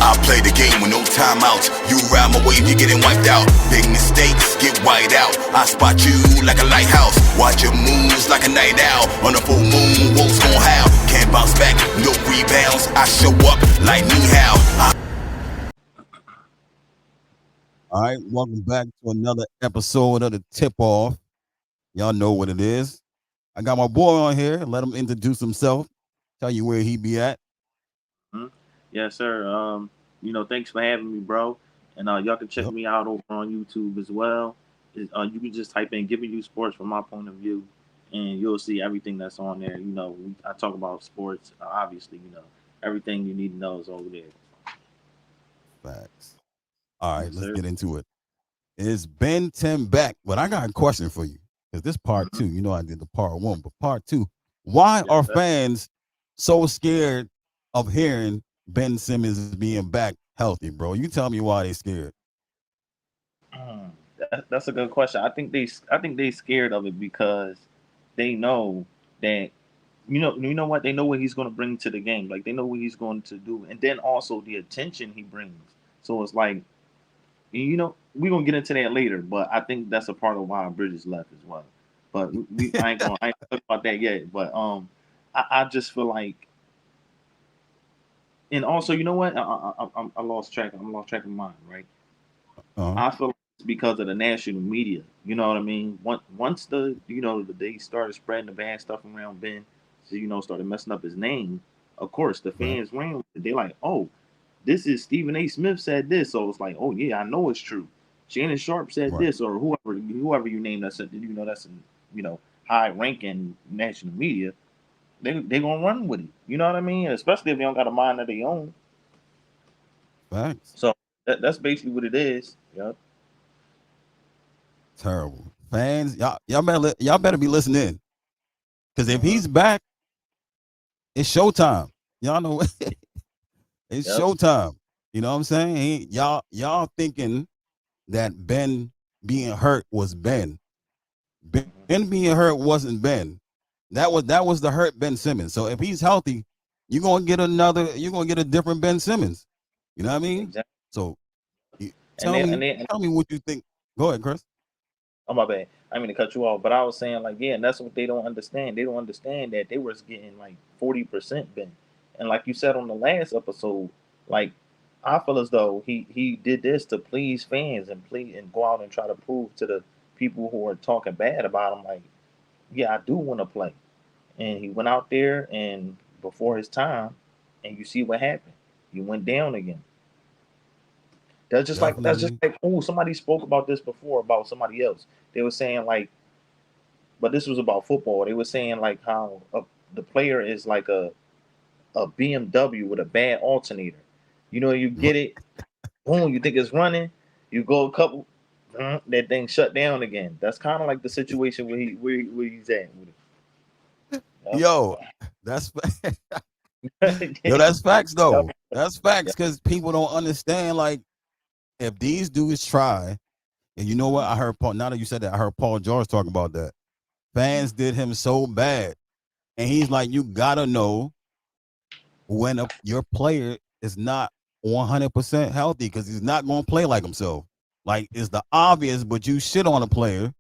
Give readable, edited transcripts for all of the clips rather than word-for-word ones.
I play the game with no timeouts. You ride my wave, you're getting wiped out. Big mistakes get wiped out. I spot you like a lighthouse. Watch your moves like a night owl. On a full moon, wolves gon' howl. Can't bounce back, no rebounds. I show up like me how. All right, welcome back to another episode of the Tip Off. Y'all know what it is. I got my boy on here. Let him introduce himself. Tell you where he be at. Mhm. Yes, sir. Thanks for having me, bro. And y'all can check Yep. me out over on YouTube as well. You can just type in "giving you sports" from my point of view, and you'll see everything that's on there. I talk about sports. Obviously, everything you need to know is over there. Facts. All right, Yes, let's sir. get into it. Is Ben 10 back? But I got a question for you. Because this part Hmm. two, I did the part one, but part two. Why Yes, are sir. fans so scared of hearing Ben Simmons being back healthy, bro? You tell me why they scared. That's a good question. I think they scared of it because they know that you know what, they know what he's going to bring to the game. Like, they know what he's going to do, and then also the attention he brings. So it's like, we're gonna get into that later, but I think that's a part of why Bridges left as well. But I ain't talk about that yet. But I just feel like, and also, you know what, I lost track. I lost track of mine. Right. Uh-huh. I feel like it's because of the national media. You know what I mean? Once they started spreading the bad stuff around Ben, so started messing up his name. Of course, the Right. fans ran with it. They like, oh, this is Stephen A. Smith said this, so it's like, oh yeah, I know it's true. Shannon Sharp said Right. this, or whoever you name that's that's in high ranking national media. They gonna run with it. You know what I mean? Especially if they don't got a mind of their own. Facts. So that's basically what it is. Yep. Terrible. Fans, y'all better be listening. Because if Uh-huh. he's back, it's showtime. Y'all know it's Yep. showtime. You know what I'm saying? Y'all thinking that Ben being hurt was Ben. Ben Mhm. being hurt wasn't Ben. That was the hurt Ben Simmons. So if he's healthy, you're gonna get a different Ben Simmons. You know what I mean? Exactly. So And tell they me and they tell me what you think. Go ahead, Chris. Oh, my bad. I mean to cut you off, but I was saying, like, yeah, and that's what they don't understand. They don't understand that they was getting like 40% Ben, and like you said on the last episode, like, I feel as though he did this to please fans and please and go out and try to prove to the people who are talking bad about him, like, yeah, I do want to play, and he went out there and before his time, and you see what happened. He went down again. That's just Definitely. like, oh, somebody spoke about this before about somebody else. They were saying, like, but this was about football. They were saying like how the player is like a BMW with a bad alternator. You get it, boom, you think it's running, you go a couple, that thing shut down again. That's kind of like the situation where he's at with it. Yo, that's Yep. yo, that's facts Yep. though. That's facts Yep. because people don't understand. Like, if these dudes try, and you know what? I heard Paul. Now that you said that, I heard Paul George talk about that. Mhm. Fans did him so bad, and he's like, you gotta know when your player is not 100% healthy because he's not going to play like himself. Like, it's the obvious, but you shit on a player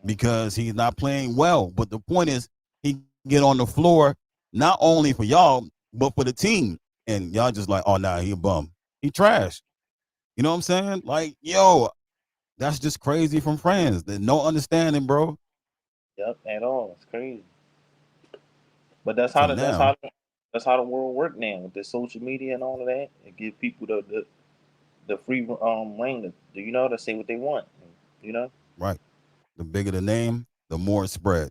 because he's not playing well. But the point is, he get on the floor not only for y'all but for the team, and y'all just like, oh nah, he a bum, he trash. You know what I'm saying? Like, yo, that's just crazy from friends. There's no understanding, bro. Yep, at all. It's crazy. But that's So how the that's now, how that's how the world work now with the social media and all of that. It give people the free reign to say what they want. You know. right, the bigger the name, the more it spread,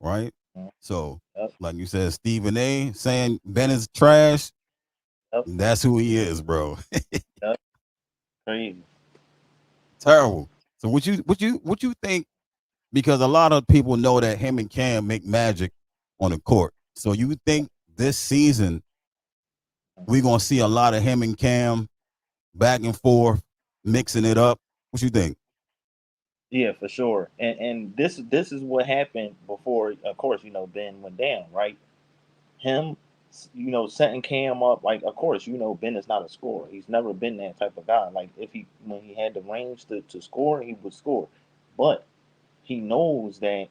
right? Mhm. So, Yep. like you said, Stephen A. saying Ben is trash. Yep. That's who he is, bro. Yep. Crazy. Terrible. So, what you think? Because a lot of people know that him and Cam make magic on the court. So, you think this season we're gonna see a lot of him and Cam back and forth, mixing it up? What you think? Yeah, for sure. And this is what happened before. Of course, Ben went down. Right. Him setting Cam up. Like, of course, Ben is not a scorer. He's never been that type of guy. Like, if he when he had the range to score, he would score. But he knows that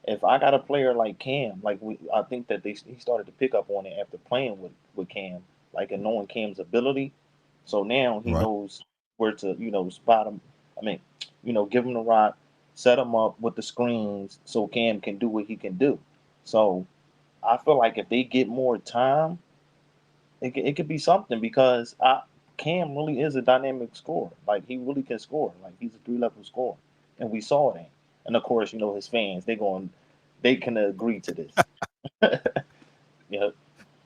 if I got a player like Cam, I think that he started to pick up on it after playing with Cam, like and knowing Cam's ability. So now he Right. knows where to spot him. I mean, give him the rock, set him up with the screens so Cam can do what he can do. So I feel like if they get more time, it could be something because Cam really is a dynamic scorer. Like he really can score. Like he's a 3 level scorer, and we saw that. And of course, his fans they can agree to this. Yeah.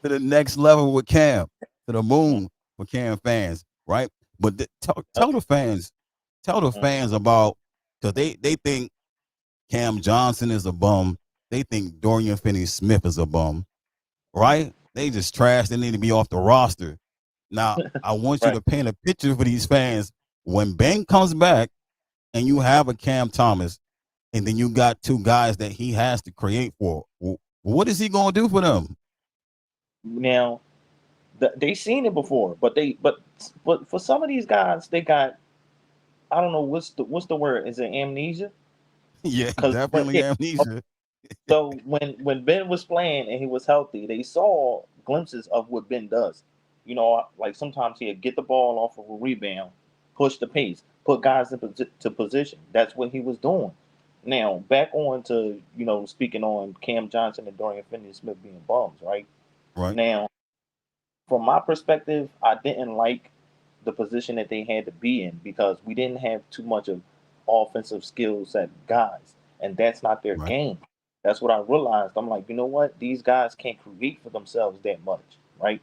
To the next level with Cam, to the moon for Cam fans, right? But tell the fans about because they think Cam Johnson is a bum. They think Dorian Finney-Smith is a bum, right? They just trash. They need to be off the roster. Now, I want you Right. to paint a picture for these fans. When Ben comes back and you have a Cam Thomas, and then you got two guys that he has to create for, what is he going to do for them? Now they seen it before, but for some of these guys, they got I don't know what's the word? Is it amnesia? Yeah, Because definitely yeah, amnesia. so when Ben was playing and he was healthy, they saw glimpses of what Ben does. Like sometimes he'd get the ball off of a rebound, push the pace, put guys to position. That's what he was doing. Now back on to speaking on Cam Johnson and Dorian Finney-Smith being bums, right? Right, Now, from my perspective, I didn't like the position that they had to be in because we didn't have too much of offensive skills at guys, and that's not their right, game. That's what I realized. I'm like, you know what? These guys can't create for themselves that much, right?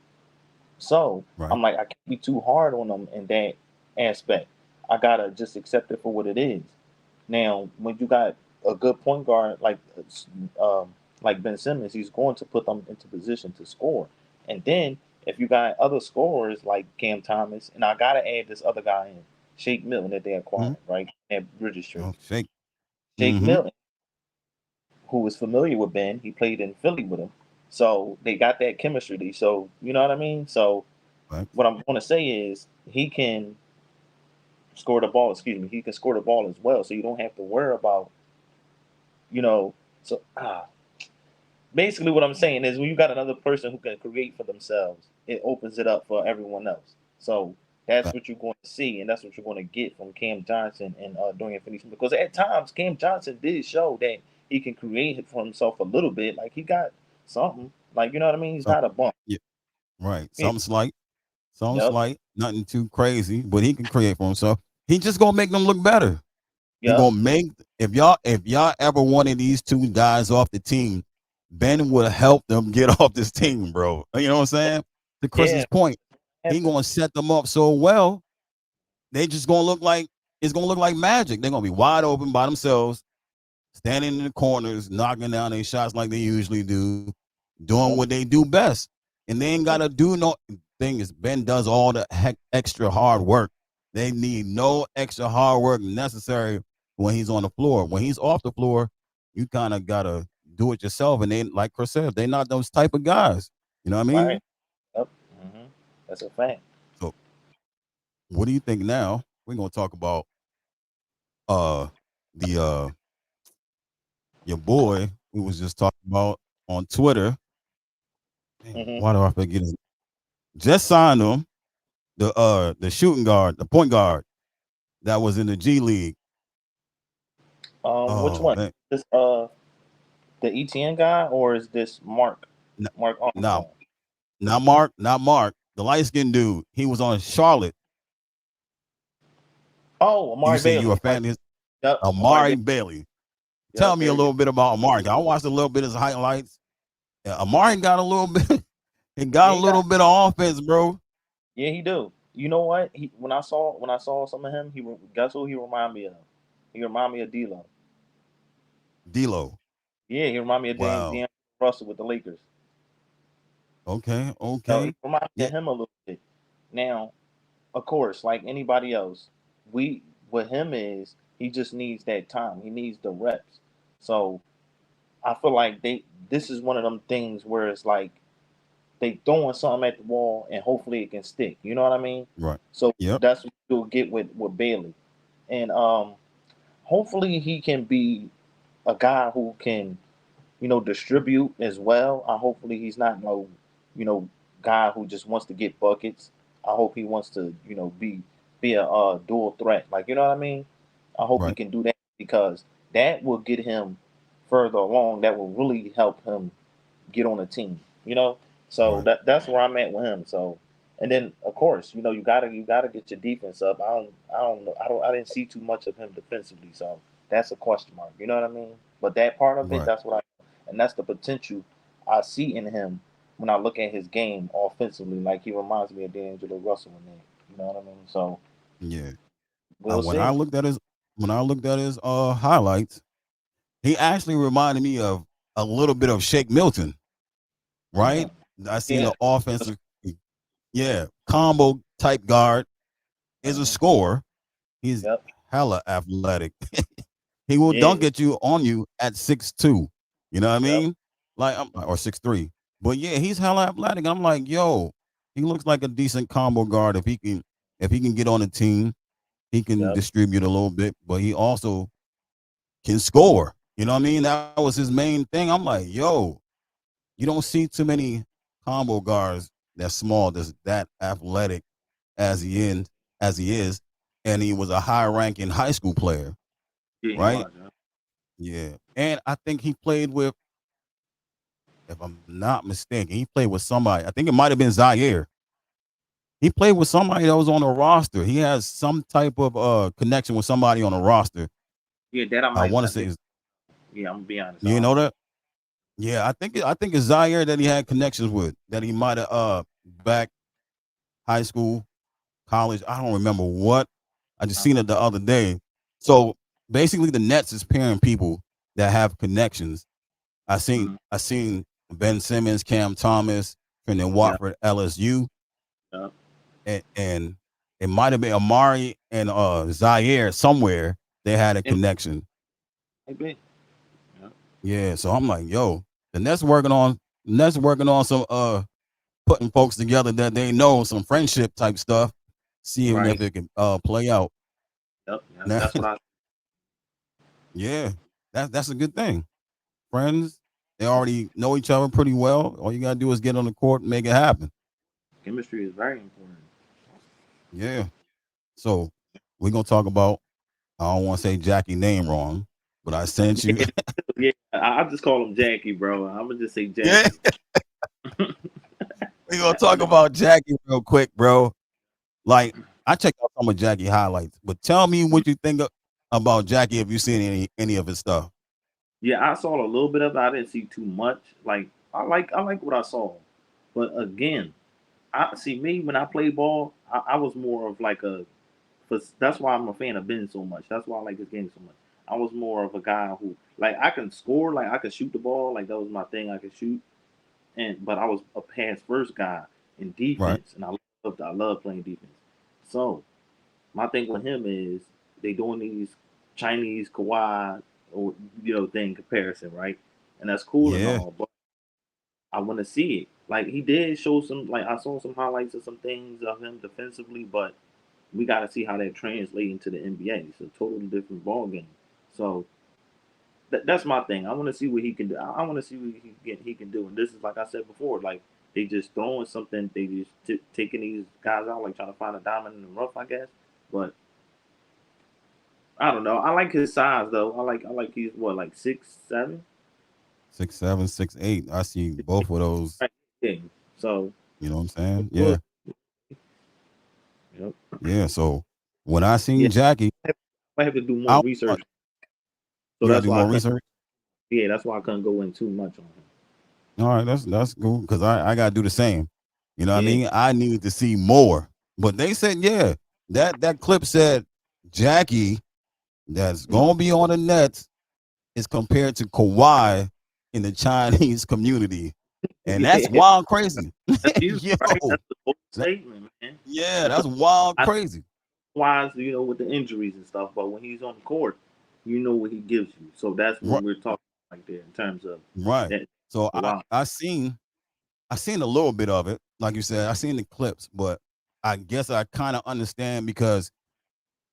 So right, I'm like, I can't be too hard on them in that aspect. I gotta just accept it for what it is. Now, when you got a good point guard like Ben Simmons, he's going to put them into position to score. And then if you got other scorers like Cam Thomas, and I gotta add this other guy in, Shake Milton that they mm-hmm. acquired, right? At Bridges Street. Oh, shake. Shake Mm-hmm. Milton, who was familiar with Ben, he played in Philly with him. So they got that chemistry. So you know what I mean? So Right. what I'm gonna say is he can score the ball, excuse me, he can score the ball as well. So you don't have to worry about, you know, so basically what I'm saying is when you got another person who can create for themselves, it opens it up for everyone else. So that's Right. what you're going to see, and that's what you're going to get from Cam Johnson and Dorian Finney-Smith. Because at times Cam Johnson did show that he can create for himself a little bit. Like he got something. Like you know what I mean? He's So, not a bum. yeah, right. Yeah. Something Yep. slight, nothing too crazy, but he can create for himself. He just gonna make them look better. He Yep. gonna make if y'all ever wanted these two guys off the team, Ben would help them get off this team, bro. You know what I'm saying? To Yeah. Chris's point, he Happen. gonna set them up so well. They just gonna look like it's gonna look like magic. They're gonna be wide open by themselves, standing in the corners, knocking down their shots like they usually do, doing Yep. what they do best. And they ain't Yep. gotta do no thing is Ben does all the extra hard work. They need no extra hard work necessary when he's on the floor. When he's off the floor, you kind of gotta do it yourself. And they, like Chris said, they're not those type of guys. You know what I Right. mean? Yep. That's a fact. So, what do you think now? We're gonna talk about uh the your boy who was just talking about on Twitter. Damn, hmm why do I forget his? Just signed him, the shooting guard, the point guard that was in the G League. Which Oh one? man, This the ETN guy or is this N- Mark now Armstrong? not Mark, the light skinned dude. He was on Charlotte. Oh, You Amari say you a Bailey. Amari, fan of his? yep, Amari Amari Bailey. Bailey. Tell Yep, me a there you go. little bit about Amari. I watched a little bit of his highlights. Yeah, Amari got a little bit. He got Yeah, a he got. little bit of offense, bro. Yeah, he do. You know what? When I saw some of him, guess who he remind me of? He remind me of D'Lo. D'Lo. Yeah, he remind me of Wow. Dan Russell with the Lakers. Okay. He Okay. remind me Yeah. of him a little bit. Now, of course, like anybody else, we with him is he just needs that time. He needs the reps. So I feel like this is one of them things where it's like they throwing something at the wall and hopefully it can stick. You know what I mean? Right. So Yep. that's what you'll get with Bailey, and hopefully he can be a guy who can distribute as well. Hopefully he's not no, guy who just wants to get buckets. I hope he wants to, be a dual threat. Like you know what I mean? I hope he Right. can do that because that will get him further along. That will really help him get on a team. So Right. that's where I'm at with him. So, and then of course, you gotta get your defense up. I didn't see too much of him defensively, so that's a question mark. You know what I mean? But that part of it, Right. and that's the potential I see in him when I look at his game offensively. Like he reminds me of D'Angelo Russell in there. You know what I mean? So Yeah. we'll When I see. looked at his highlights, he actually reminded me of a little bit of Shake Milton, Yeah, right? I seen yeah. an offensive, yeah, combo type guard, is a Uh-huh. scorer. He's Yep. hella athletic. He will Yeah. dunk at you on you at 6'2". You know what I Yep. mean? Like or 6'3". But yeah, he's hella athletic. I'm like, yo, he looks like a decent combo guard if he can get on the team. He can Yep. distribute a little bit, but he also can score. You know what I mean? That was his main thing. I'm like, yo, you don't see too many combo guards that's small, that's that athletic as he is, and he was a high ranking high school player, Yeah, he right? was. Yeah. Yeah, and I think he played with, if I'm not mistaken, he played with somebody. I think it might have been Zaire. He played with somebody that was on the roster. He has some type of connection with somebody on the roster. Yeah, that I I might want to not. say, Yeah, I'm gonna be honest. I you know don't know. that? Yeah, I think it's Zaire that he had connections with. That he might have back high school, college. I don't remember what. I just seen it the other day. So basically, the Nets is pairing people that have connections. Mhm. I seen Ben Simmons, Cam Thomas, and then Yeah, Watford, LSU, yeah. and it might have been Amari and Zaire somewhere. They had a It connection. might be. Yeah. Yeah, so I'm like, yo, the Nets working on some putting folks together that they know, some friendship type stuff, seeing if Right. it can play out. Yep. Now, That's what I. yeah, that's a good thing. Friends, they already know each other pretty well. All you gotta do is get on the court and make it happen. Chemistry is very important. Yeah. So we're gonna talk about. I don't want to say Jackie name wrong, but I sent you. Yeah, yeah. I just call him Jackie, bro. I'm gonna just say Yeah, Jackie. we're gonna talk about Jackie real quick, bro. Like I checked out some of Jackie highlights, but tell me what you think about Jackie. If you seen any of his stuff, Yeah, I saw a little bit of it. I didn't see too much. Like I like what I saw, but again, I see me when I play ball. I was more of like a. That's why I'm a fan of Ben so much. That's why I like his game so much. I was more of a guy who like I can score, like I can shoot the ball, like that was my thing. I could shoot, but I was a pass first guy in right? defense, and I love playing defense. So my thing with him is they doing these Chinese Kawhi or thing comparison, right? And that's cool and Yeah, all, but I want to see it. Like he did show some, like I saw some highlights of some things of him defensively, but we got to see how that translates into the NBA. It's a totally different ball game. So that's my thing. I want to see what he can do. I want to see what he can do. And this is like I said before, like they just throwing something. They just taking these guys out, like trying to find a diamond in the rough, I guess. But I don't know. I like his size though. I like he's what, like 6'7". 6'7", 6'8". I see both of those. Right. Yeah. So You know what I'm saying? well, Yeah, yep. yeah. So when I Yeah. seen Jackie, I have to do more I research. So you gotta that's do why I more couldn't. research. Yeah, that's why I couldn't go in too much on him. All right, that's cool because I gotta do the same. You know what I Yeah. mean? I need to see more. But they said, yeah, that clip said Jackie that's Mhm. gonna be on the Nets is compared to Kawhi in the Chinese community, and that's Yeah. wild crazy. That's huge, Yo, right? That's a bold that- statement, man. yeah, Because that's wild I crazy. wise, with the injuries and stuff, but when he's on the court, you know what he gives you. So that's what Right, we're talking like there in terms of right. that. So I Wow. I seen. I seen a little bit of it, like you said. I seen the clips, but I guess I kind of understand because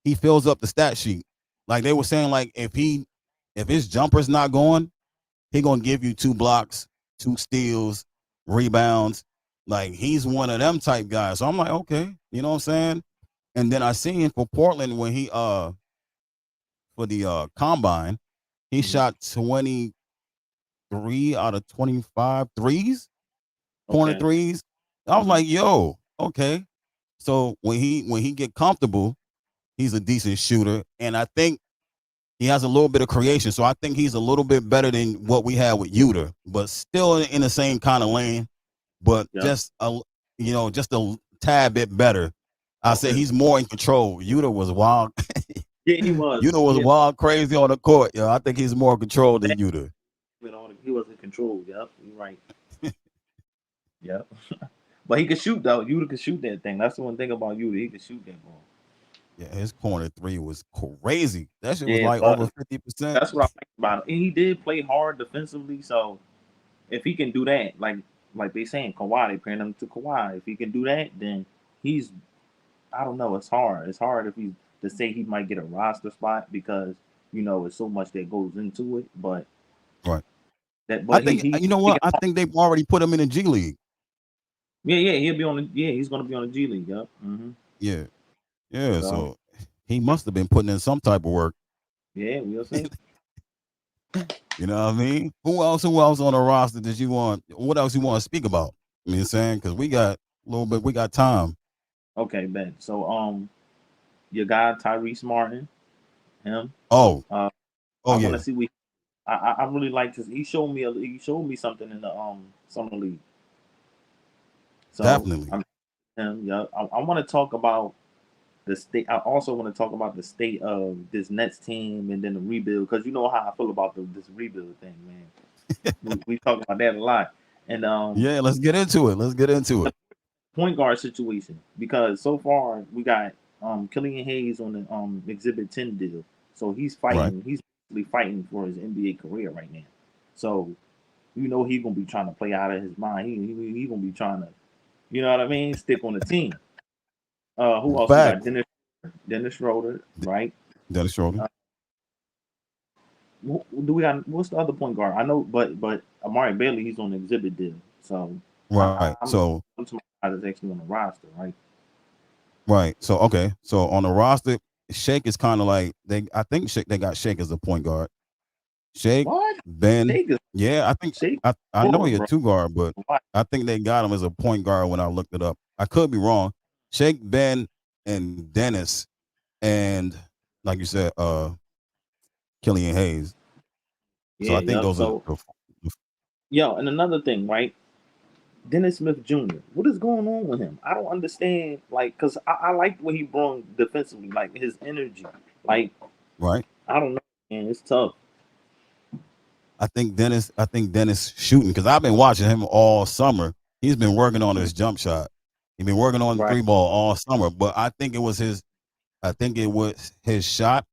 he fills up the stat sheet. Like they were saying, like if his jumper's not going, he gonna give you 2 blocks, 2 steals, rebounds. Like he's one of them type guys. So I'm like, okay, you know what I'm saying? And then I seen for Portland when he for the combine, he Mhm. shot 23 out of 25 threes, corner Okay. threes. I was Mhm. like, yo, okay. So when he get comfortable, he's a decent shooter. And I think he has a little bit of creation. So I think he's a little bit better than what we had with Uter, but still in the same kind of lane, but Yep. just just a tad bit better. I say Okay. he's more in control. Uter was wild. Yeah, he was. Uter was Yeah, wild crazy on the court. Yo, I think he's more in control than Uter. he was in control. Yep, you're right. Yep. But he could shoot though. Yuta could shoot that thing. That's the one thing about Yuta. He could shoot that ball. Yeah, his corner three was crazy. That shit was Yeah, like but over 50%. that's what I like about him. And he did play hard defensively. So if he can do that, like they saying Kawhi, they pairing him to Kawhi. If he can do that, then he's I don't know. It's hard. It's hard if he to say he might get a roster spot because it's so much that goes into it. But Right. that I but think he you know he what? can, I think they've already put him in the G League. yeah, he'll be on the he's gonna be on the G League. Yep. Yeah. Yeah. So So he must have been putting in some type of work. yeah, we'll see. You know what I mean? Who else on the roster did you want? What else you want to speak about? You know what I'm saying? Because we got a little bit, we got time. Okay, Ben. So your guy Tyrese Martin, him. Oh, Uh, I oh want to yeah, see what I really like to. He showed me something in the summer league. So definitely. I'm him. Yeah, I want to talk about the state. I also want to talk about the state of this Nets team and then the rebuild because you know how I feel about this rebuild thing, man. We talk about that a lot. And Yeah, let's get into it. Let's get into it. point guard situation because so far we got Killian Hayes on the Exhibit 10 deal. So he's Right. fighting. He's really fighting for his NBA career right now. So he's gonna be trying to play out of his mind. He gonna be trying to, you know what I mean, stick on the team. Who else we got? Fact. Dennis Schroeder, D- right? Dennis Schroeder. Uh, do we got? What's the other point guard? I know, but Amari Bailey, he's on the exhibit deal. So Right. I'm So to my guy that's actually on the roster, right? right. So okay. So on the roster, Shake is kind of like I think Shake they got Shake as a point guard. Shake, What? Ben. Shake is Yeah, I think Shake I know Bull, he a bro. 2 guard, but What? I think they got him as a point guard when I looked it up. I could be wrong. Shake, Ben, and Dennis, and like you said, Killian Hayes. So Yeah, I think yep. those are So yo, and another thing, right? Dennis Smith Jr. What is going on with him? I don't understand. Like, cause I like what he brought defensively, like his energy. Like, right. I don't know, man. It's tough. I think Dennis shooting because I've been watching him all summer. He's been working on Mhm. his jump shot. He's been working on the Right. three ball all summer. But I think it was his shot,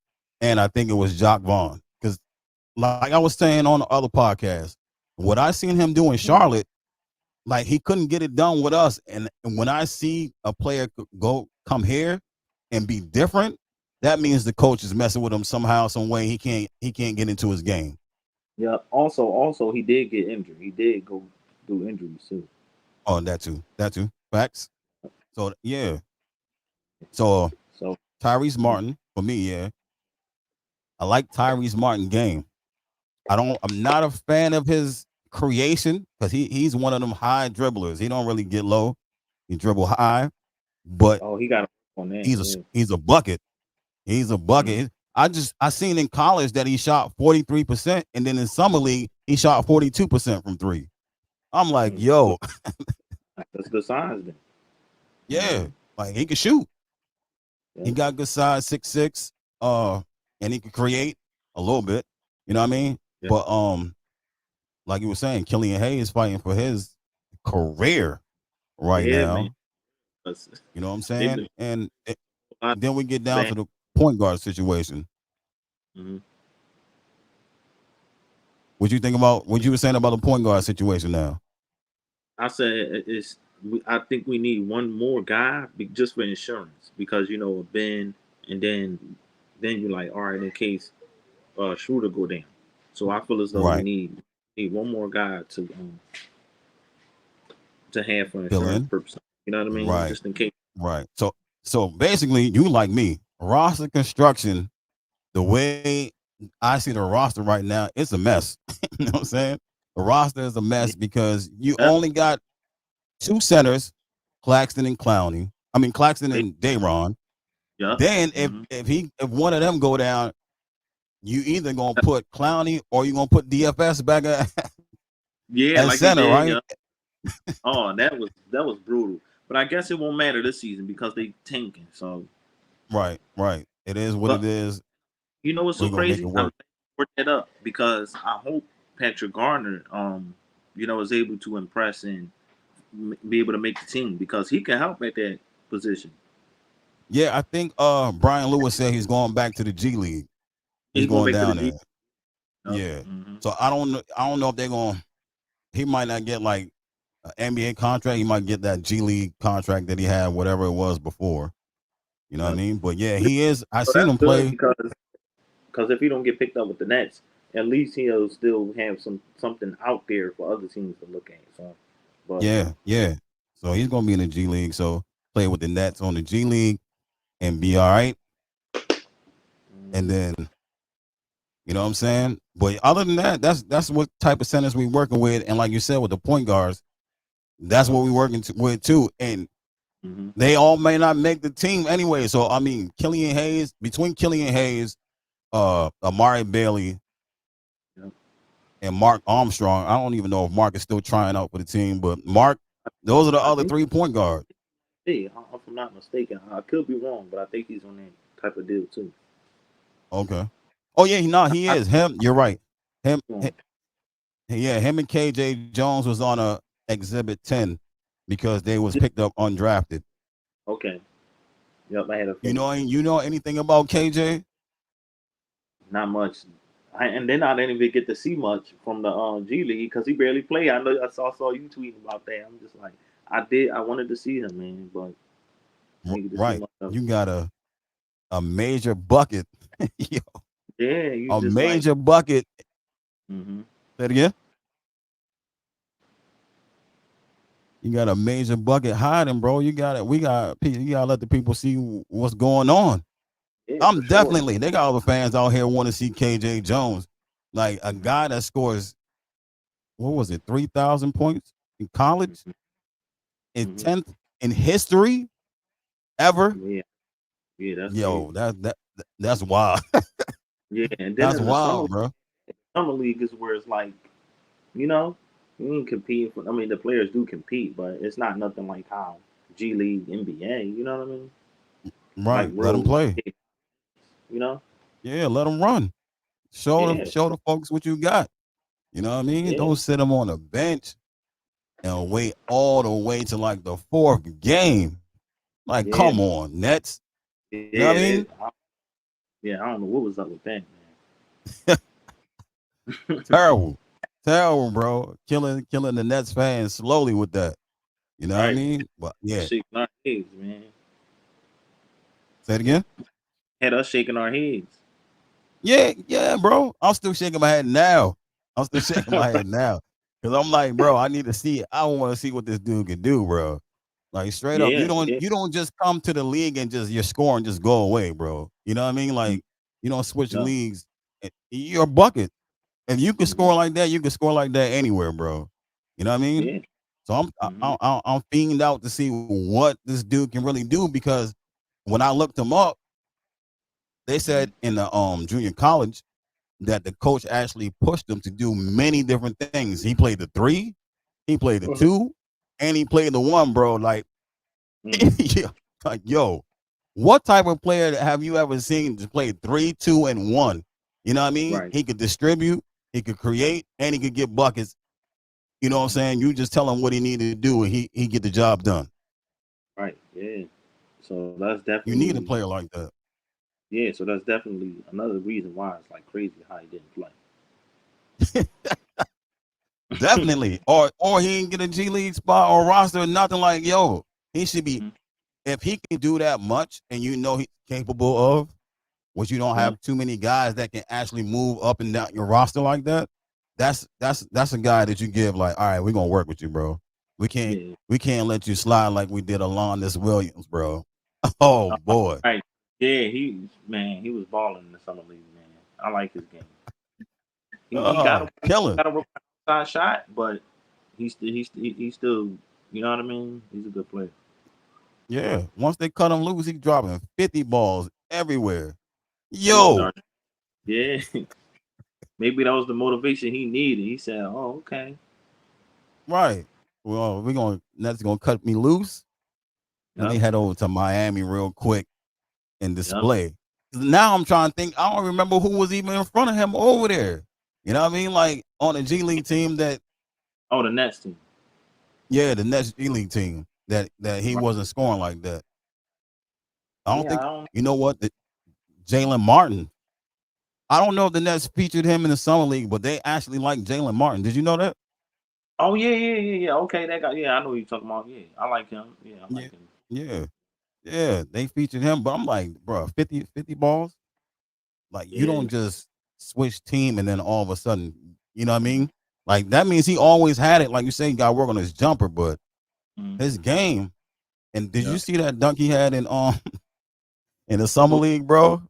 and I think it was Jock Vaughn. Because like I was saying on the other podcast, what I seen him do in Charlotte, like he couldn't get it done with us. And when I see a player go come here and be different, that means the coach is messing with him somehow, some way. He can't get into his game. Yeah. Also, he did get injured. He did go through injuries too. Oh, that too. Facts. So yeah. So So Tyrese mhm. Martin for me, yeah, I like Tyrese Martin game. I'm not a fan of his creation because he's one of them high dribblers. He don't really get low. He dribble high, but He got to work on that. Yeah. he's a bucket. He's a Mhm. bucket. I seen in college that he shot 43%, and then in summer league he shot 42% from three. I'm like, Good. yo, That's good signs then. yeah, like he can shoot. Yeah. He got good size, 6'6", and he can create a little bit. You know what I mean? Yeah. But like you were saying, Killian Hayes fighting for his career right Yeah, man. now. 'Cause You know what I'm They've saying? been And a lot then we get down saying. to the point guard situation. Mhm. What you think about what you were saying about the point guard situation now? I said it's. I think we need one more guy just for insurance because Ben, and then you're like, all right, in case Schroeder go down. So I feel as though we Right. need one more guy to have for Fill insurance in. purposes. You know what I mean? Right. Just in case. Right. So basically, you like me, roster construction. The way I see the roster right now, it's a mess. You know what I'm saying? The roster is a Yeah. mess because you Yep. only got two centers, Claxton and Clowney. I mean Claxton They, and Dayron. yep. Then if Hmm. if one of them go down, you either gonna put Clowney or you gonna put DFS back Yeah, at like they center, did. right? Yeah. Oh, that was brutal. But I guess it won't matter this season because they tanking. So, Right, right. It is what it but is. you know what's so We're gonna make it crazy? I'm work. work that up because I hope Patrick Garner, is able to impress and be able to make the team because he can help at that position. Yeah, I think Brian Lewis said he's going back to the G League. He's He's going going back to the down G. there. Yep. Yeah. Hmm. So I don't know if they're going. He might not get like an NBA contract. He might get that G League contract that he had, whatever it was before. You know what I Yep. mean? But yeah, he is. I So seen that's him good play. because if he don't get picked up with the Nets, at least he'll still have something out there for other teams to look at. So, but Yeah, yeah. So he's gonna be in the G League. So play with the Nets on the G League and be all right. And mhm. then you know what I'm saying. But other than that, that's what type of centers we working with. And like you said, with the point guards, that's Yep. what we working with too. And Hmm. they all may not make the team anyway. So I mean, Killian Hayes, between Killian Hayes, Amari Bailey, Yep. and Mark Armstrong, I don't even know if Mark is still trying out for the team, but Mark, those are the I other think. 3 point guards. Hey, if I'm not mistaken, I could be wrong, but I think he's on that type of deal too. Okay. Oh yeah, no, he I is. Him, you're right. Him, could be wrong. yeah, him and KJ Jones was on a exhibit 10 because they was Yeah, picked up undrafted. okay. Yep, I had a You feeling. know, you know anything about KJ? Not much. And then I didn't even get to see much from the G League because he barely played. I know I saw you tweeting about that. I'm just like, I wanted to see him, man, but I didn't get to see Right. much of it. You got a major bucket. Yo, Yeah, you a just like, major bucket. mm-hmm. Say it again. You got a major bucket hiding, bro. You got it. You gotta let the people see what's going on. Yeah, for I'm sure. definitely. They got all the fans out here want to see KJ Jones, like a Mm-hmm. guy that scores. What was it? 3,000 points in college, in Mm-hmm. 10th in history ever. Yeah, yeah, that's crazy. Yo, that's wild. Yeah, and then That's in the wild, bro. summer league is where it's like, you know, you ain't competing for. I mean, the players do compete, but it's not nothing like how G League, NBA. You know what I mean? Like Right. Let him real, play. you know? Yeah, let him run. Yeah, Show the folks what you got. You know what I mean? yeah, Don't sit him on the bench and wait all the way to like the fourth game. Like, yeah, come on, Nets. You know what I yeah. mean? Yeah, I don't know what was up with that, man. Terrible. Terrible, bro. Killing the Nets fans slowly with that. You know what I Right, mean? But yeah. shaking our heads, man. Say it again. Had us shaking our heads. Yeah, yeah, bro. I'm still shaking my head now. I'm still shaking my head now. Cause I'm like, bro, I need to see it. I want to see what this dude can do, bro. Like straight up, Yeah, yeah, you don't just come to the league and just your score and just go away, bro. You know what I mean? mm, Like you don't switch no, leagues. You're a bucket. If you can hmm, score like that, you can score like that anywhere, bro. You know what I mean? yeah, So hmm, I'm fiending out to see what this dude can really do because when I looked him up, they hmm, said in the junior college that the coach actually pushed him to do many different things. He played the three, he played the two, and he played the one, bro. Like, mm, yeah, like yo, what type of player have you ever seen to play 3, 2, and 1? You know what I mean? right, He could distribute, he could create, and he could get buckets. You know what I'm hmm, saying? You just tell him what he needed to do, and he get the job done. right, yeah. So that's You need a definitely, player like that. yeah. So that's definitely another reason why it's like crazy how he didn't play. Definitely. Or he didn't get a G League spot or roster or nothing. Like, yo, he should be, Mhm. if he can do that much and you know he's capable of, which you don't Yeah, have too many guys that can actually move up and down your roster like that. That's a guy that you give like, all right, we're gonna work with you, bro. We can't yeah. we can't let you slide like we did Alondes Williams, bro. Oh boy. Right. Yeah, he was balling in the summer league, man. I like his game. He Killer. got a outside shot, but he's still, you know what I mean. He's a good player. Yeah. Once they cut him loose, he dropping 50 balls everywhere. And he Yo, started. Yeah, maybe that was the motivation he needed. He said, "Oh, okay, right. Well, that's gonna cut me loose. Let me yep, head over to Miami real quick and yep." display. Now I'm trying to think. I don't remember who was even in front of him over there. You know what I mean? Like on the G League team that, Oh, the Nets team. yeah, the next G League team that he Right. wasn't scoring like that. I don't Yeah, I think. don't. You know what? Jalen Martin. I don't know if the Nets featured him in the summer league, but they actually like Jalen Martin. Did you know that? Oh yeah. Okay, that guy. Yeah, I know who you're talking about. Yeah, I like him. Yeah, I Yeah, like him. yeah, yeah. They featured him, but I'm like, bro, 50 balls. Like you Yeah. don't just switch team and then all of a sudden, you know what I mean? Like that means he always had it. Like you say, he got to work on his jumper, but Mm-hmm. his game. And did Yeah. you see that dunk he had in in the summer league, bro?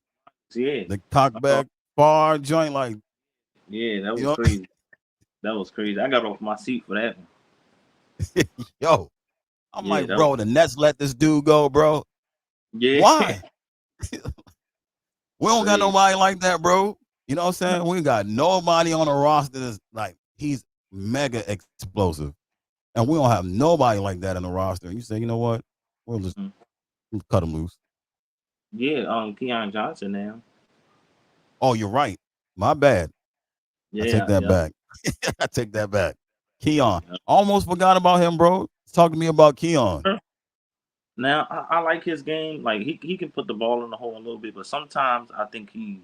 Yeah. The I saw. cockback far joint, like Yeah, that you was know, crazy. That was crazy. I got off my seat for that one. yo, I'm Yeah, like, that was. bro, the Nets let this dude go, bro. Yeah, Why? We don't got crazy. nobody like that, bro. You know what I'm saying? We got nobody on the roster that's like he's mega explosive. And we don't have nobody like that in the roster. You say, you know what? We'll just Mhm. cut him loose. Yeah, Keon Johnson now. Oh, you're right. My bad. I take Yeah, that yeah. back. I take that back. Keon. Almost forgot about him, bro. Talk to me about Keon. Yeah. Now I like his game. Like he can put the ball in the hole a little bit, but sometimes I think he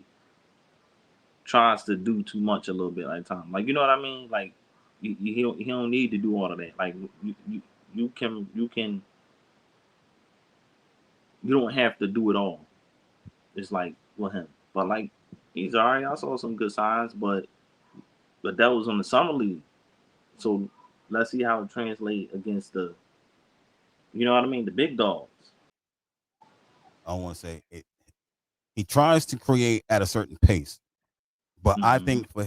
tries to do too much a little bit at a time. Like you know what I mean? Like he don't need to do all of that. Like you don't have to do it all. It's like with him, but like he's alright. I saw some good signs, but that was on the summer league. So let's see how it translates against the, you know what I mean, the big dogs. I want to say it, he tries to create at a certain pace, but I Hmm. think for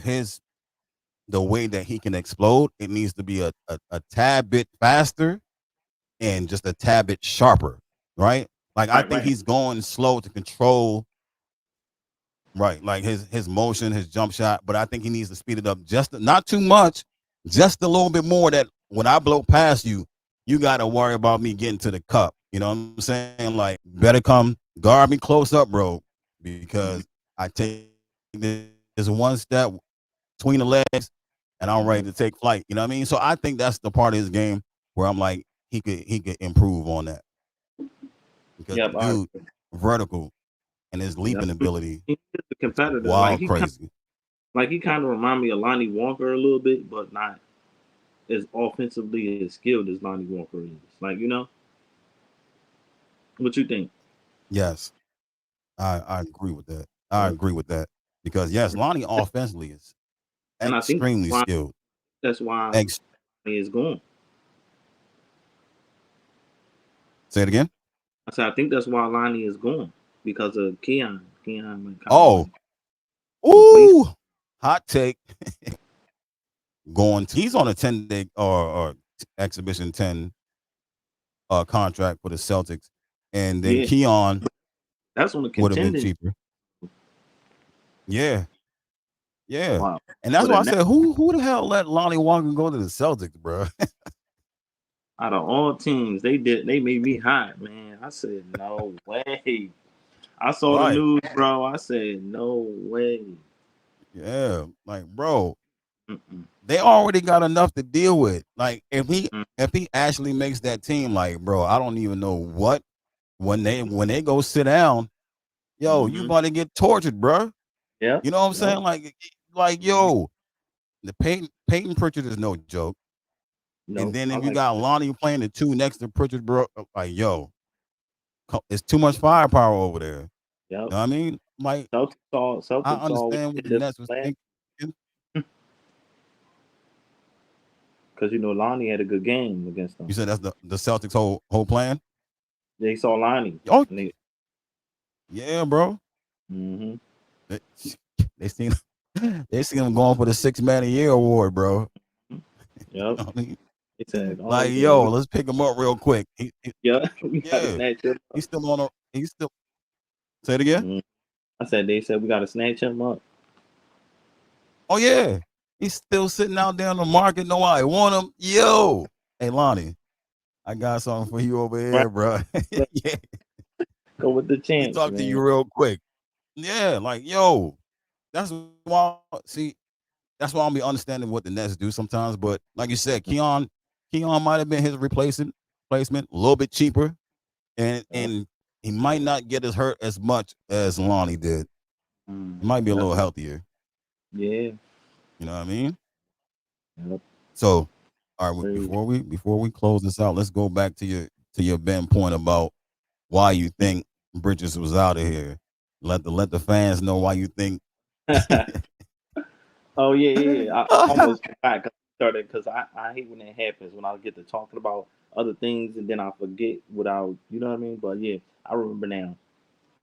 the way that he can explode, it needs to be a tad bit faster and just a tad bit sharper, right? Like I Right, think right. he's going slow to control, right? Like his motion, his jump shot, but I think he needs to speed it up not too much, just a little bit more. That when I blow past you, you got to worry about me getting to the cup. You know what I'm saying? Like better come guard me close up, bro, Hmm. because I take this one step between the legs and I'm ready Hmm. to take flight. You know what I mean? So I think that's the part of his game where I'm like he could improve on that because the Yep. I, dude vertical and his yep. leaping ability He's just a is competitor. wild crazy. He kind of remind me of Lonnie Walker a little bit, but not as offensively as skilled as Lonnie Walker is. Like you know, what you think? Yes, I agree with that. I Yep. agree with that because yes, Lonnie offensively is And I think extremely skilled. that's why Ex- he is going. Say it again. I said I think that's why Lonnie is going because of Keon. Keon like kind of Oh, like replace. ooh, hot take. He's on a 10-day or exhibition 10 contract for the Celtics, and then Yeah, Keon that's on the would have been contending. cheaper. Yeah, yeah, Wow. and that's For why the I next, said, who the hell let Lonnie Walker go to the Celtics, bro? out of all teams, they made me hot, man. I said no way. I saw the Right? news, bro. I said no way. Yeah, like bro, Mm-mm. they already got enough to deal with. Like Mm. if he actually makes that team, like bro, I don't even know what when they go sit down, yo, you Mm-hmm. about to get tortured, bro. Yep. You know what I'm Yep. saying? Like Mm-hmm. yo, the Peyton Pritchard is no joke. And No, then I if you like got Lonnie playing the two next to Pritchard, bro, like yo, it's too much firepower over there. You yep. know what I mean? Like I Celtics saw what understand they what the did Nets was last thinking. because Lonnie had a good game against You them. said that's the Celtics whole plan. They saw Lonnie. Oh And they, yeah, bro. mm-hmm. They, they seen they seen him going for the 6 Man of the Year award, bro. You Yep. know what I mean? They said, "Oh Like yeah, yo, let's pick him up real quick. yeah, we got to Yeah, snatch him up." he's still on a. He's still say it again. Mhm. I said they said we got to snatch him up. Oh yeah, he's still sitting out there on the market. Nobody want him. Yo, hey Lonnie, I got something for you over Right. here, bro. Let- Yeah, Go with the he champs, talk to you man. real quick. Yeah, like yo, that's why. See, that's why I'm be understanding what the Nets do sometimes. But like you said, Keon might have been his replacement, a little bit cheaper, Yep. and he might not get as hurt as much as Lonnie did. He might be a That's little right. healthier. Yeah. You know what I mean? Yep. So, all right, Very before we close this out, let's go back to your Ben point about why you think Bridges was out of here. Let the fans know why you think. Oh yeah, yeah, yeah. I almost forgot 'cause I started because I hate when that happens when I get to talking about other things and then I forget without you know what I mean. But yeah, I remember now.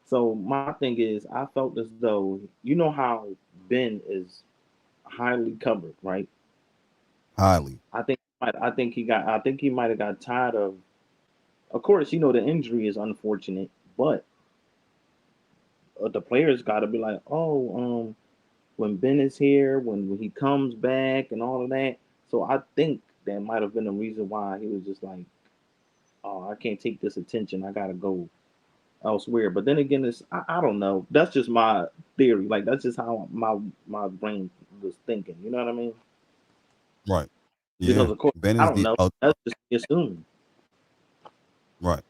So my thing is, I felt as though you know how Ben is highly covered, right? Highly. I think he might have got tired of. Of course, the injury is unfortunate, but the players got to be like, oh, when Ben is here, when he comes back, and all of that. So I think that might have been the reason why he was just like, "Oh, I can't take this attention. I gotta go elsewhere." But then again, I don't know. That's just my theory. Like that's just how my brain was thinking. You know what I mean? Right. Because Yeah. of course, Ben I is don't the know. That's just me assuming. right.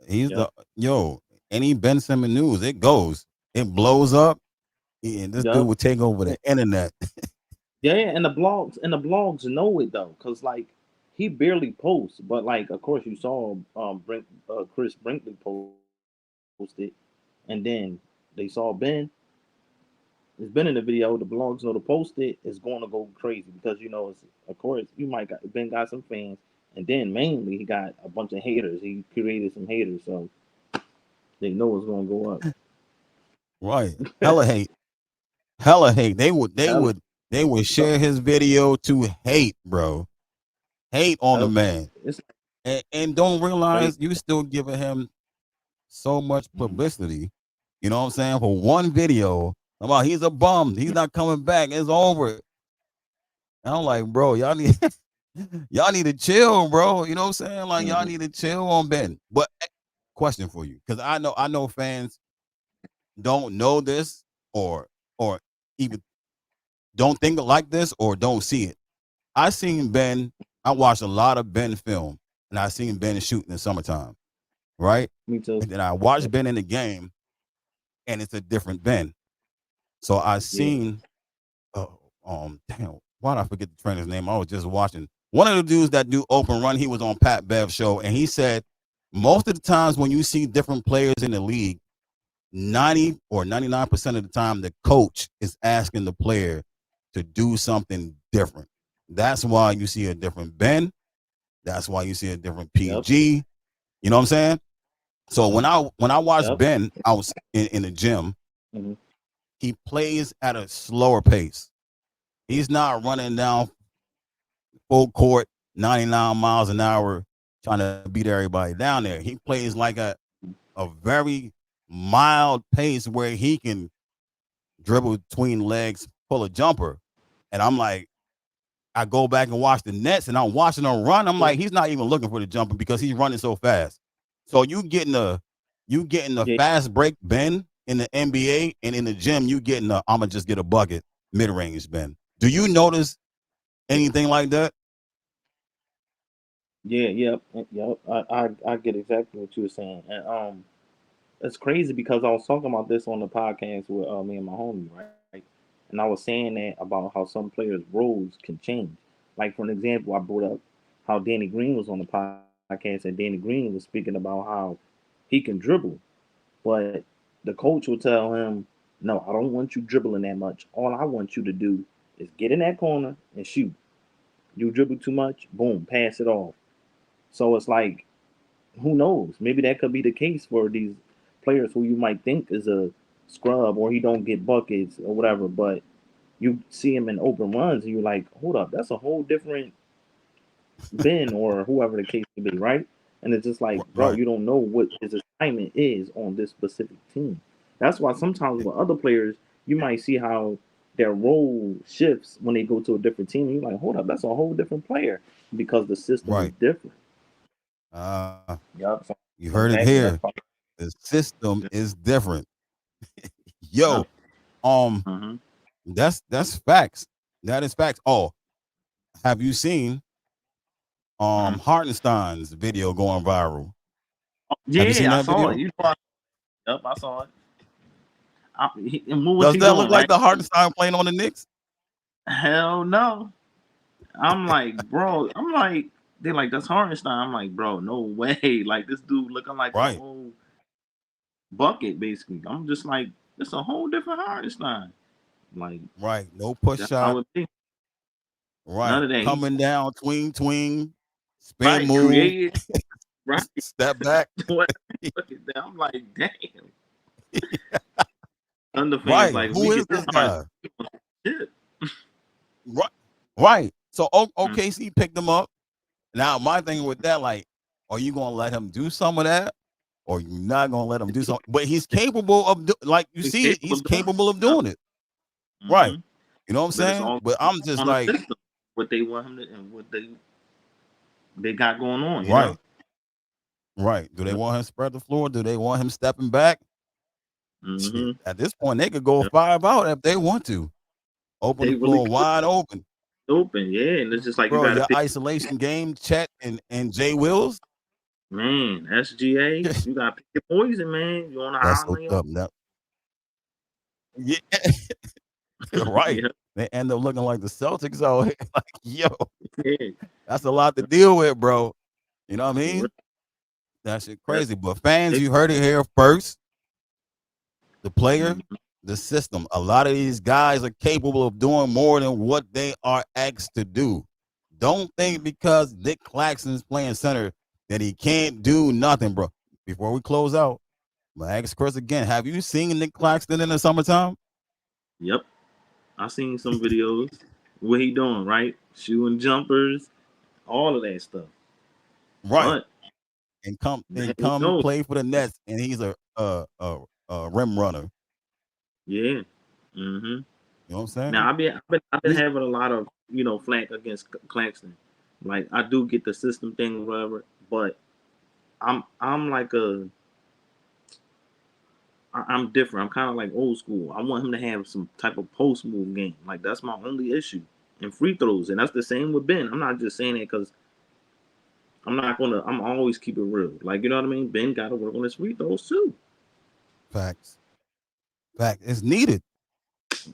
He's Yep. the yo. Any Ben Simmons news, it goes, it blows up, and this dude Yep. would take over the internet. Yeah, and the blogs know it though, cause like he barely posts, but like of course you saw Chris Brinkley posted, and then they saw Ben. It's been in the video. The blogs know to post it. It's going to go crazy because it's of course you might got Ben got some fans, and then mainly he got a bunch of haters. He created some haters, so they know it's going to go up. Right. Hella hate. Hella hate. They would they Hell, would they would share his video to hate, bro. Hate on the man. it's And don't crazy. realize you still giving him so much publicity. You know what I'm saying? For one video about he's a bum. He's not coming back. It's over. And I'm like, bro, y'all need y'all need to chill, bro. You know what I'm saying? Like y'all Mhm. need to chill on Ben. But question for you, because I know fans don't know this or even don't think like this or don't see it. I seen Ben. I watched a lot of Ben film, and I seen Ben shoot in the summertime, right? Me too. And then I watched Ben in the game, and it's a different Ben. So I Yeah. seen, uh, damn, why did I forget the trainer's name? I was just watching one of the dudes that do open run. He was on Pat Bev's show, and he said most of the times when you see different players in the league, 90 or 99% of the time, the coach is asking the player to do something different. That's why you see a different Ben. That's why you see a different Yep. PG. You know what I'm saying? So when I watched Yep. Ben, I was in the gym. Hmm. He plays at a slower pace. He's not running down full court 99 miles an hour trying to beat everybody down there. He plays like a very mild pace where he can dribble between legs, pull a jumper. And I'm like, I go back and watch the Nets and I'm watching him run. I'm Yeah. like, he's not even looking for the jumper because he's running so fast. So you getting the Yeah. fast break Ben in the NBA and in the gym, you getting the I'ma just get a bucket mid range Ben. Do you notice anything like that? Yeah. Yep. Yep. I get exactly what you were saying, and it's crazy because I was talking about this on the podcast with me and my homie, right? And And I was saying that about how some players' roles can change. Like for an example, I brought up how Danny Green was on the podcast, and Danny Green was speaking about how he can dribble, but the coach will tell him, "No, I don't want you dribbling that much. All I want you to do is get in that corner and shoot. You dribble too much, boom, pass it off." So it's like, who knows? Maybe that could be the case for these players who you might think is a scrub or he don't get buckets or whatever, but you see him in open runs and you're like, hold up, that's a whole different Ben or whoever the case may be, right? And it's just like, bro, Right. you don't know what his assignment is on this specific team. That's why sometimes with other players, you might see how their role shifts when they go to a different team. You're like, hold up, that's a whole different player because the system is Right. different. Yup. So You heard it exactly. That's here. probably. The system is different. Yo, Yup. um, Mm-hmm. that's facts. That is facts. Oh, have you seen Mm-hmm. Hartenstein's video going viral? Have you seen Yeah, I that saw it. video? You saw it. Yup, I saw it. And what was Does he that doing, look like right? the Hartenstein playing on the Knicks? Hell no. I'm like, bro, I'm like, they're like, that's Hardenstein. I'm like, bro, no way. Like, this dude looking like a Right, whole bucket, basically. I'm just like, it's a whole different Hardenstein. Like, right. No push that's how shot. it be. None Right. of that. He's Coming down, twing, spin right, move, created, right. step back. What? Look at that. I'm like, damn. Thunder fans, Right. like, if Who we is get this this Hardenstein, guy? shit. Right. Right. So Mm. OKC picked him up. Now my thing with that, like, are you gonna let him do some of that, or you not gonna let him do something? But he's capable of, like you He's see, capable he's of doing capable of it. doing it. Right. Mm-hmm. You know what I'm But it's saying? all But I'm just on the like, system, what they want him to, and what they got going on, you know? right, right. Do they want him to spread the floor? Do they want him stepping back? Shit, Mm-hmm. at this point, they could go Yep. 5 out if they want to. Open They the really floor wide open. open, yeah. And it's just like you Bro, got to your pick, isolation game, Chet and Jay Wills, man, SGA, you got to pick your poison, man. You on the that's island, hooked yo? up now. Yeah, right. Yeah, They end up looking like the Celtics out here. Like, yo, yeah. that's a lot to deal with, bro. You know what I For real. mean? That shit That's crazy. But fans, big. you heard it here first. The player, Mhm. the system. A lot of these guys are capable of doing more than what they are asked to do. Don't think because Dick Claxton's playing center that he can't do nothing, bro. Before we close out, I'm gonna ask Chris again. Have you seen Nick Claxton in the summertime? Yep. I seen some videos. What he doing, right? Shooting jumpers, all of that stuff. Right. But And come man, and who come knows? play for the Nets, and he's a rim runner. Yeah. Mm-hmm. You know what I'm Now saying? I've been He's having a lot of flack against Claxton. Like I do get the system thing or whatever, but I'm like I'm different. I'm kind of like old school. I want him to have some type of post move game. Like that's my only issue. And free throws, and that's the same with Ben. I'm not just saying it because I'm not gonna. I'm always keep it real. Like you know what I mean. Ben got to work on his free throws too. facts. Fact. It's needed.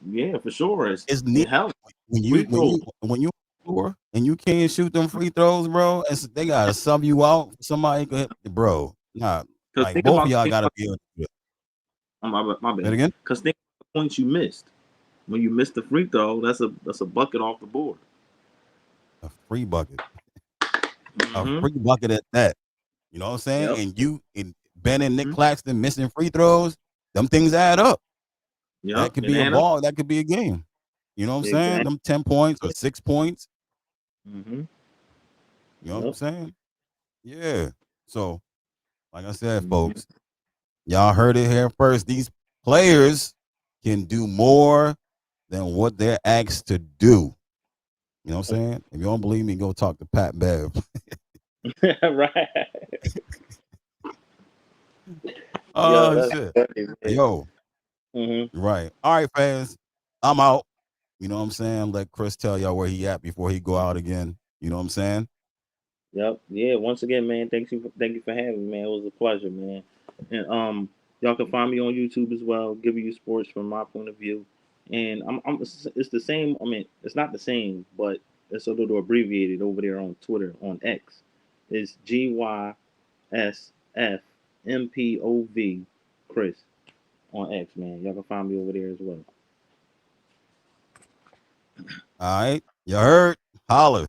Yeah, for sure. It's It needed. helps. when you Free when throws you when you score and you can't shoot them free throws, bro, they gotta sub you out. Somebody could hit, bro. Nah, because like think both of about y'all gotta be able to do it. my Say it bad. again. Because think about the points you missed. When you miss the free throw, that's a bucket off the board. A free bucket, a Mm-hmm. free bucket at that. You know what I'm saying? Yep. And Ben and Nick Mm-hmm. Claxton missing free throws. Them things add up. That Yep. could And be a add up. ball. That could be a game. You know what I'm saying? Exactly. Them 10 points or 6 points. Mm-hmm. You know what I'm Yep. saying? Yeah. So, like I said, Mm-hmm. folks, y'all heard it here first. These players can do more than what they're asked to do. You know what I'm saying? If you don't believe me, go talk to Pat Bev. Right. Yo, Oh that's shit. funny, man. Yo, Mm-hmm. right. All right, fans. I'm out. You know what I'm saying? Let Chris tell y'all where he at before he go out again. You know what I'm saying? Yep. Yeah. Once again, man, thank you for having me, man. It was a pleasure, man. And y'all can find me on YouTube as well, giving you sports from my point of view. and it's the same. I mean, it's not the same, but it's a little abbreviated over there on Twitter on X. It's GYSFMPOV Chris on X, man. Y'all can find me over there as well. All right. You heard? Holler.